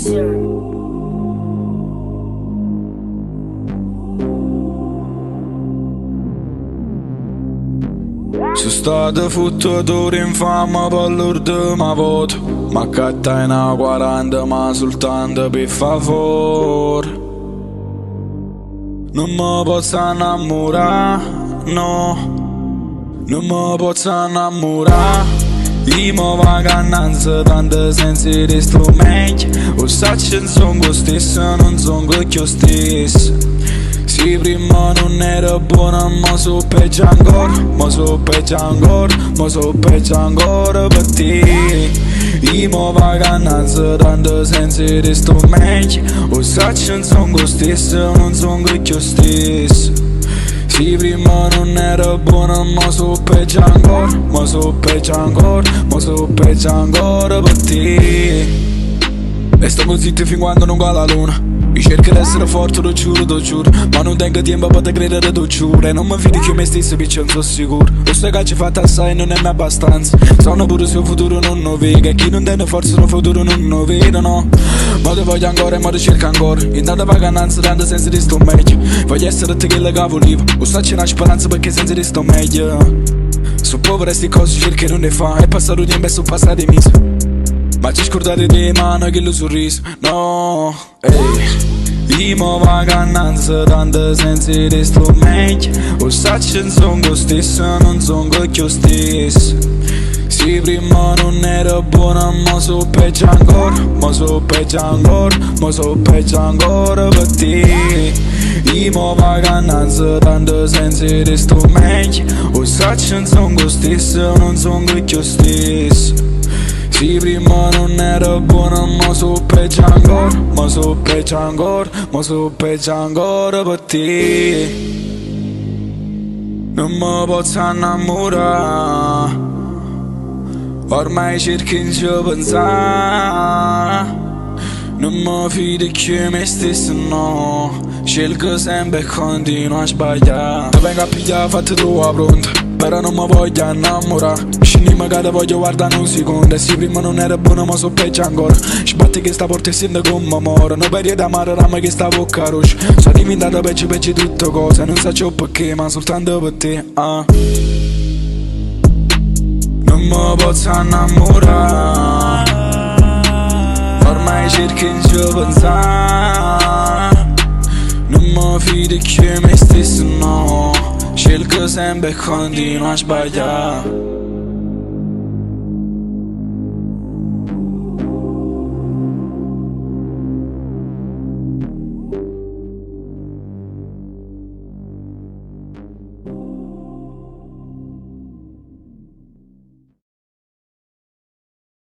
producer. Sono stato fottatore infame per l'ultima volta, ma catta in a 40 ma soltanto per favore. Non mi posso innamorare, no, non mi posso innamorare. Io mi vacanza tanto senza di strumenti, o saccio non sono lo stesso, non sono io stesso. Sì, prima non era buona, ma so peggio ancora, ma so peggio ancora, ma so peggio ancora per te. Io mi vacanza tanto senza di strumenti, o saccio non sono lo stesso, non sono io stesso. Sì, prima non era buona, ma so peggio ancora, ma so peggio ancora, ma so peggio ancora per te. E sto così fin quando non va la luna. Io cerco di essere forte, lo giuro, ma non tengo tempo per te credere, lo giuro. E non mi fido che me stesso perché non sono sicuro. Lo sai che ci fatto assai non è mai abbastanza. Sono pure se il futuro non lo vedo, e chi non tiene forza il futuro non lo vedo, no. Ma ti voglio ancora e ma ti cerco ancora. Intanto vacanza tanto senza di sto meglio. Voglio essere te che le cavo vivo. O sa c'è una speranza perché senza di sto meglio. Sono povero e sti cose cerco non ne fa. È passato tempo e sono passati mesi, ma ci scordate di mano che lo sorriso, no, ehi. Io mi vacanza tanto senza di strumenti, o saccio non sono lo stesso, non sono io stesso. Sì, prima non era buona, ma so peggio ancora, ma so peggio ancora, ma so peggio ancora per te. Io mi vacanza tanto senza di strumenti, o saccio non sono lo stesso, non sono io stesso. Sì, prima non era buona, ma so peggio ancora, ma so peggio ancora, ma so peggio ancora per te. Non mi posso innamorare, ormai cerco in ci pensare. Non mi fido che me stesso, no. Scelgo sempre e continuo a sbagliare. Ti vengo a pigliare fatta tua pronta, però non mi voglio innamorare. Scendi magari voglio guardare un secondo. E sì, prima non era buono ma so peggio ancora. Sbatti che sta porta e sento come muore. Non periodo amare rama che sta bocca rossa. Sono diventato peggio di tutte cose. Non so perché ma soltanto per te, ah. Non mi posso innamorare, ormai cerco in ci pensare. Non mi fido che me stesso, no. Scelgo sempre e continuo a sbagliare.